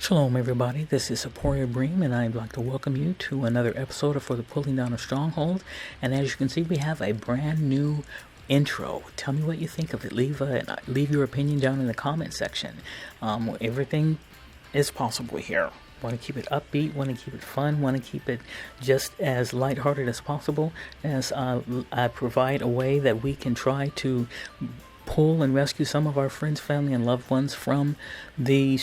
Shalom, everybody. This is Seporia Bream, and I'd like to welcome you to another episode of For the Pulling Down of Strongholds. And as you can see, we have a brand new intro. Tell me what you think of it. Leave your opinion down in the comment section. Everything is possible here. Want to keep it upbeat, want to keep it fun, want to keep it just as lighthearted as possible, as I provide a way that we can try to pull and rescue some of our friends, family, and loved ones from the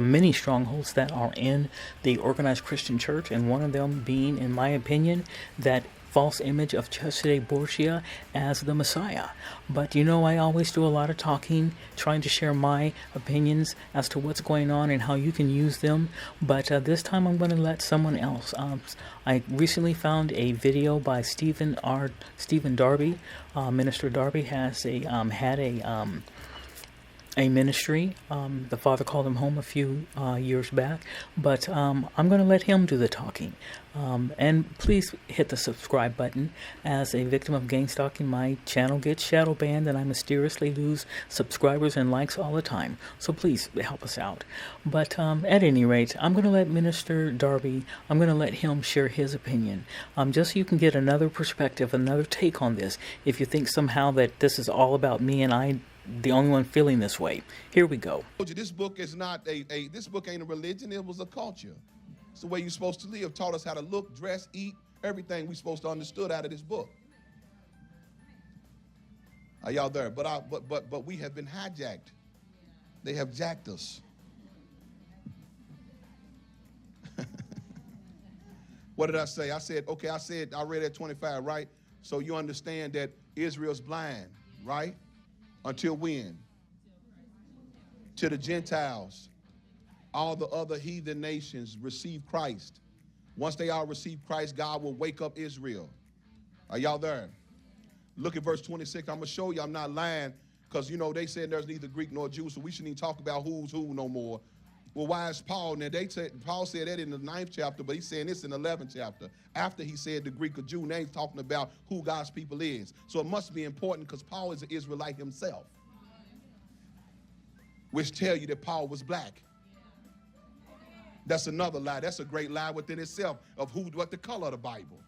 many strongholds that are in the organized Christian church, and one of them being, in my opinion, that false image of Chesed Borgia as the Messiah. But I always do a lot of talking, trying to share my opinions as to what's going on and how you can use them. But this time I'm going to let someone else. I recently found a video by Stephen Darby. Minister Darby has had a ministry. The father called him home a few years back, but I'm going to let him do the talking. And please hit the subscribe button. As a victim of gang-stalking, my channel gets shadow banned and I mysteriously lose subscribers and likes all the time. So please help us out. But at any rate, I'm going to let Minister Darby, I'm going to let him share his opinion. Just so you can get another perspective, another take on this. If you think somehow that this is all about me and I the only one feeling this way. Here we go. This book is not this book ain't a religion, it was a culture. It's the way you're supposed to live. Taught us how to look, dress, eat, everything we're supposed to understood out of this book. Are y'all there? But we have been hijacked. They have jacked us. What did I say? I read at 25, right? So you understand that Israel's blind, right? Until when? To the Gentiles. All the other heathen nations receive Christ. Once they all receive Christ, God will wake up Israel. Are y'all there? Look at verse 26. I'm going to show you I'm not lying, because, they said there's neither Greek nor Jew, so we shouldn't even talk about who's who no more. Well, why is Paul? Now, Paul said that in the 9th chapter, but he's saying this in the 11th chapter. After he said the Greek or Jew, now he's talking about who God's people is. So it must be important because Paul is an Israelite himself, which tell you that Paul was black. That's another lie. That's a great lie within itself of what the color of the Bible.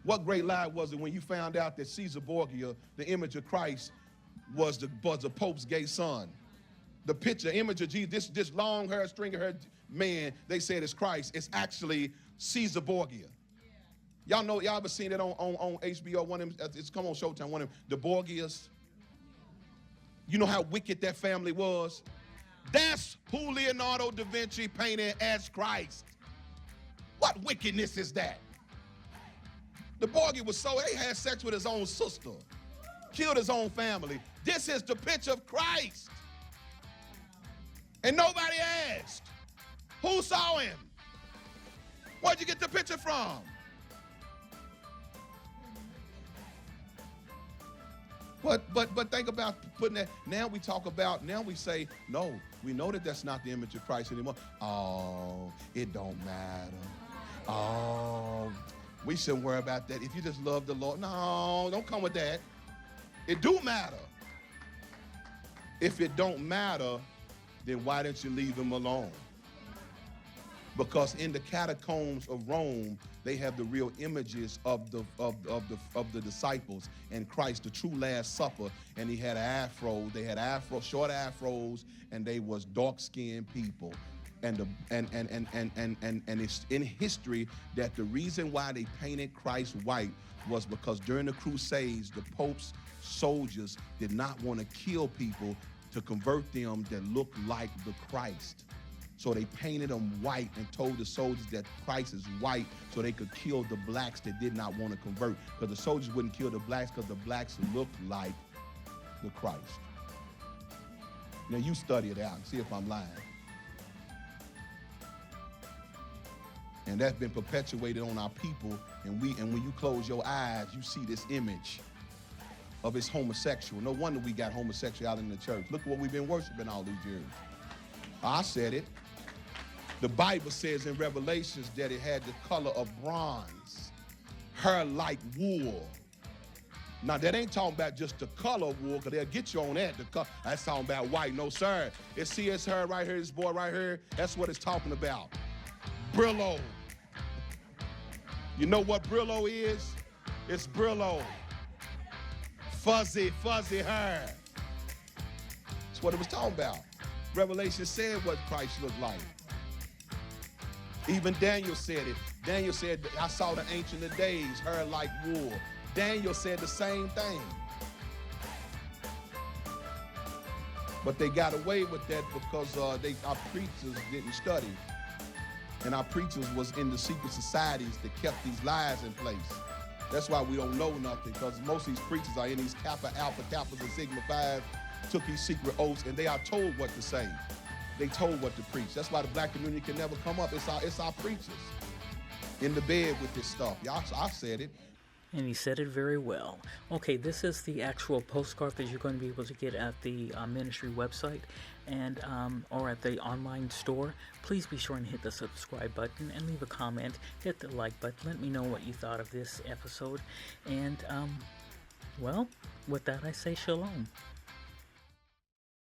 What great lie was it when you found out that Caesar Borgia, the image of Christ, was the Pope's gay son? The image of Jesus, this long-haired, stringy-haired man, they said is Christ. It's actually Caesar Borgia. Y'all ever seen it on HBO? One of them, it's come on Showtime. One of them, the Borgias. You know how wicked that family was? That's who Leonardo da Vinci painted as Christ. What wickedness is that? The Borgia was he had sex with his own sister, killed his own family. This is the picture of Christ. And nobody asked. Who saw him? Where'd you get the picture from? But think about putting that. Now we say, no, we know that that's not the image of Christ anymore. Oh, it don't matter. Oh, we shouldn't worry about that. If you just love the Lord, no, don't come with that. It do matter. If it don't matter, then why don't you leave them alone? Because in the catacombs of Rome, they have the real images of the disciples and Christ, the true Last Supper, and he had an afro. They had short afros, and they was dark-skinned people. And it's in history that the reason why they painted Christ white was because during the Crusades, the Pope's soldiers did not want to kill people to convert them that looked like the Christ. So they painted them white and told the soldiers that Christ is white so they could kill the blacks that did not want to convert. Because the soldiers wouldn't kill the blacks because the blacks looked like the Christ. Now you study it out and see if I'm lying. And that's been perpetuated on our people. And when you close your eyes, you see this image of his homosexual. No wonder we got homosexuality in the church. Look at what we've been worshiping all these years. I said it. The Bible says in Revelations that it had the color of bronze, hair like wool. Now, that ain't talking about just the color of wool, because they'll get you on that. That's talking about white. No, sir. It's her right here, this boy right here. That's what it's talking about. Brillo. You know what Brillo is? It's Brillo. Fuzzy hair. That's what it was talking about. Revelation said what Christ looked like. Even Daniel said it. Daniel said, I saw the Ancient of Days, hair like wool. Daniel said the same thing. But they got away with that because our preachers didn't study. And our preachers was in the secret societies that kept these lies in place. That's why we don't know nothing, because most of these preachers are in these Kappa, Alpha, Kappas, and Sigma 5, took these secret oaths, and they are told what to say. They told what to preach. That's why the black community can never come up. It's our preachers in the bed with this stuff. Y'all, I said it. And he said it very well. Okay, this is the actual postcard that you're going to be able to get at the ministry website and or at the online store. Please be sure and hit the subscribe button and leave a comment. Hit the like button. Let me know what you thought of this episode. And, well, with that I say shalom.